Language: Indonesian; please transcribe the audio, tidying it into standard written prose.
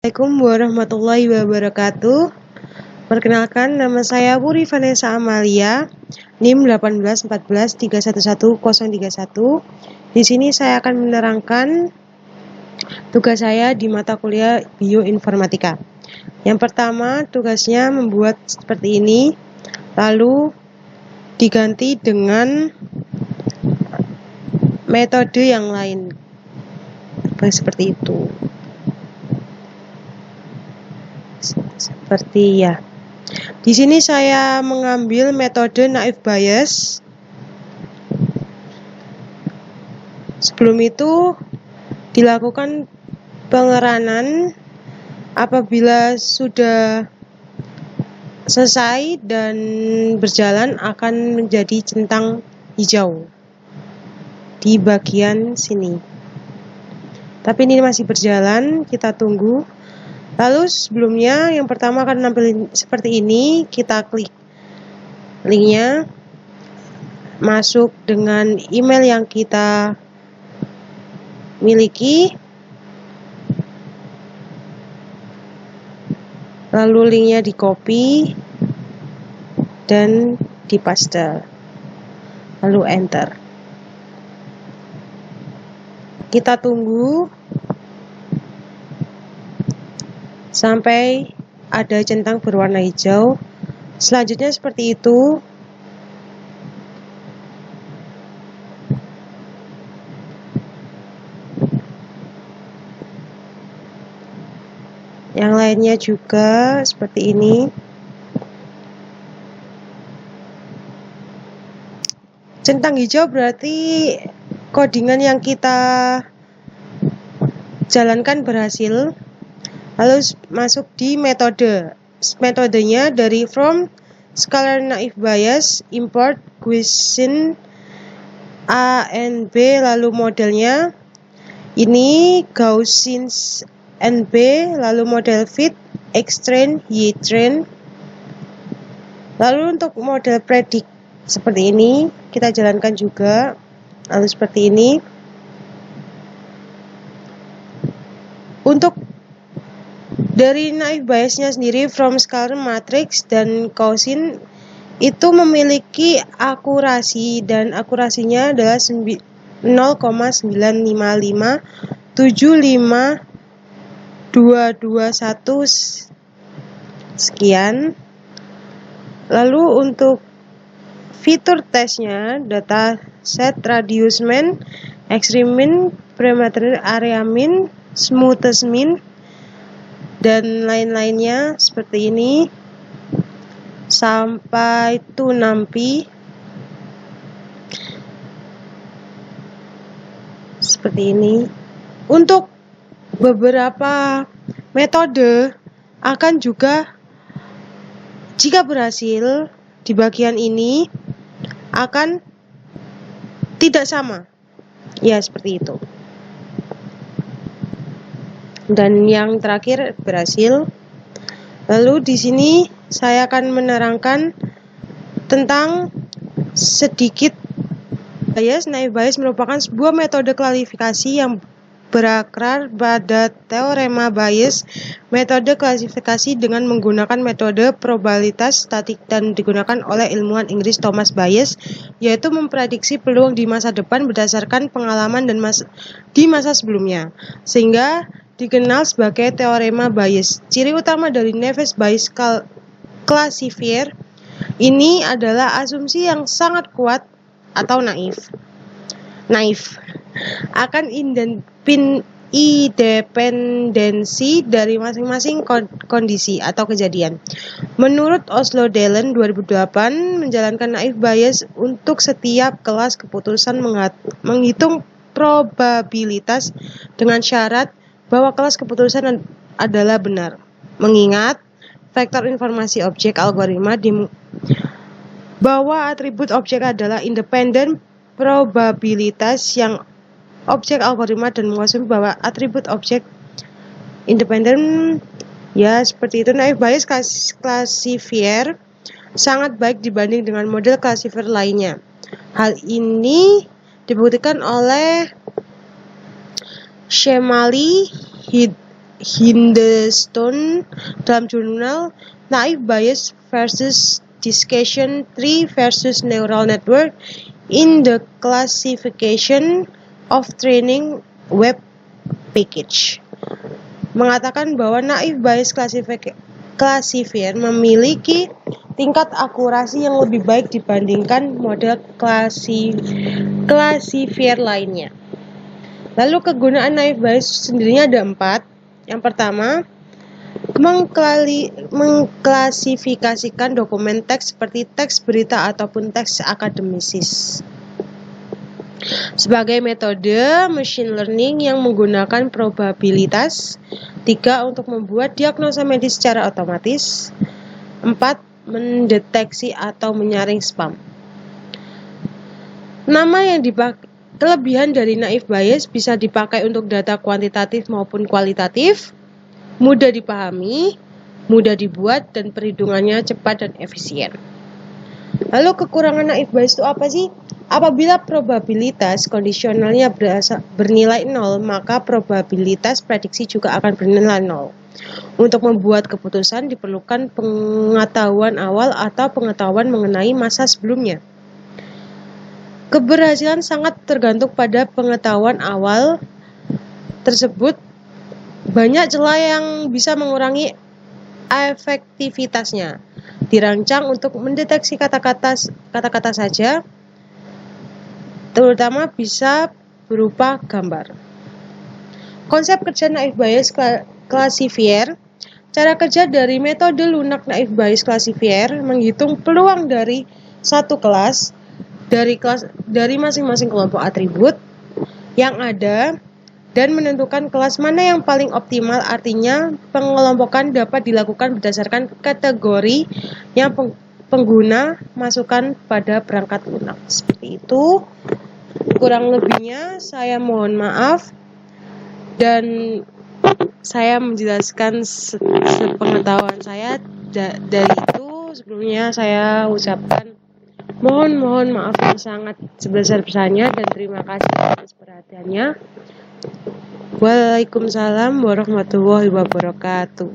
Assalamualaikum warahmatullahi wabarakatuh. Perkenalkan, nama saya Puri Vanessa Amalia, NIM 18143113031. Di sini saya akan menerangkan tugas saya di mata kuliah Bioinformatika. Yang pertama, tugasnya membuat seperti ini, lalu diganti dengan metode yang lain. Seperti itu. Seperti ya. Di sini saya mengambil metode naive Bayes. Sebelum itu dilakukan pengeranan. Apabila sudah selesai dan berjalan akan menjadi centang hijau di bagian sini. Tapi ini masih berjalan, kita tunggu. Lalu sebelumnya yang pertama akan nampilin seperti ini, kita klik linknya, masuk dengan email yang kita miliki, lalu linknya di copy dan di paste, lalu enter. Kita tunggu sampai ada centang berwarna hijau. Selanjutnya seperti itu. Yang lainnya juga seperti ini. Centang hijau berarti codingan yang kita jalankan berhasil. Lalu masuk di metode. Metodenya dari from scalar naive Bayes, import Gaussian A and B, lalu modelnya ini Gaussian NB, lalu model fit X-train, Y-train. Lalu untuk model predict seperti ini kita jalankan juga, lalu seperti ini. Untuk dari naive Bayesnya sendiri, from scalar matrix dan Gaussian itu memiliki akurasi, dan akurasinya adalah 0,95575221 sekian. Lalu untuk fitur tesnya, data set radius mean, extreme mean, perimeter area mean, smoothest mean, dan lain-lainnya seperti ini sampai to NumPy seperti ini. Untuk beberapa metode akan juga, jika berhasil di bagian ini, akan tidak sama ya, seperti itu. Dan yang terakhir berhasil. Lalu di sini saya akan menerangkan tentang sedikit Bayes. Naive Bayes merupakan sebuah metode klasifikasi yang berakar pada teorema Bayes. Metode klasifikasi dengan menggunakan metode probabilitas statik dan digunakan oleh ilmuwan Inggris Thomas Bayes, yaitu memprediksi peluang di masa depan berdasarkan pengalaman dan di masa sebelumnya, sehingga dikenal sebagai teorema Bayes. Ciri utama dari naive Bayes classifier ini adalah asumsi yang sangat kuat atau naif akan independensi dari masing-masing kondisi atau kejadian. Menurut Oslo Dahlen 2008, menjalankan naive Bayes untuk setiap kelas keputusan menghitung probabilitas dengan syarat bahwa kelas keputusan adalah benar. Mengingat vektor informasi objek algoritma bahwa atribut objek adalah independen probabilitas yang objek algoritma dan mengasumsi bahwa atribut objek independen ya, seperti itu. Naive Bayes classifier sangat baik dibanding dengan model classifier lainnya. Hal ini dibuktikan oleh Shemali, Hindestone dalam jurnal Naive Bayes versus Discussion Tree versus Neural Network in the Classification of Training Web Package mengatakan bahwa Naive Bayes classifier memiliki tingkat akurasi yang lebih baik dibandingkan model classifier lainnya. Lalu kegunaan Naive Bayes sendirinya ada 4. Yang pertama, mengklasifikasikan dokumen teks seperti teks berita ataupun teks akademisis. Sebagai metode machine learning yang menggunakan probabilitas. 3. Untuk membuat diagnosa medis secara otomatis. 4. Mendeteksi atau menyaring spam. Nama yang dipakai. Kelebihan dari Naive Bayes bisa dipakai untuk data kuantitatif maupun kualitatif, mudah dipahami, mudah dibuat, dan perhitungannya cepat dan efisien. Lalu kekurangan Naive Bayes itu apa sih? Apabila probabilitas kondisionalnya bernilai 0, maka probabilitas prediksi juga akan bernilai 0. Untuk membuat keputusan diperlukan pengetahuan awal atau pengetahuan mengenai masa sebelumnya. Keberhasilan sangat tergantung pada pengetahuan awal tersebut. Banyak celah yang bisa mengurangi efektivitasnya. Dirancang untuk mendeteksi kata-kata saja, terutama bisa berupa gambar. Konsep kerja Naive Bayes classifier. Cara kerja dari metode lunak Naive Bayes classifier menghitung peluang dari satu kelas dari masing-masing kelompok atribut yang ada dan menentukan kelas mana yang paling optimal. Artinya pengelompokan dapat dilakukan berdasarkan kategori yang pengguna masukkan pada perangkat lunak. Seperti itu kurang lebihnya, saya mohon maaf dan saya menjelaskan sepengetahuan saya. Dari itu sebelumnya saya ucapkan mohon maaf yang sangat sebesar-besarnya dan terima kasih atas perhatiannya. Waalaikumsalam warahmatullahi wabarakatuh.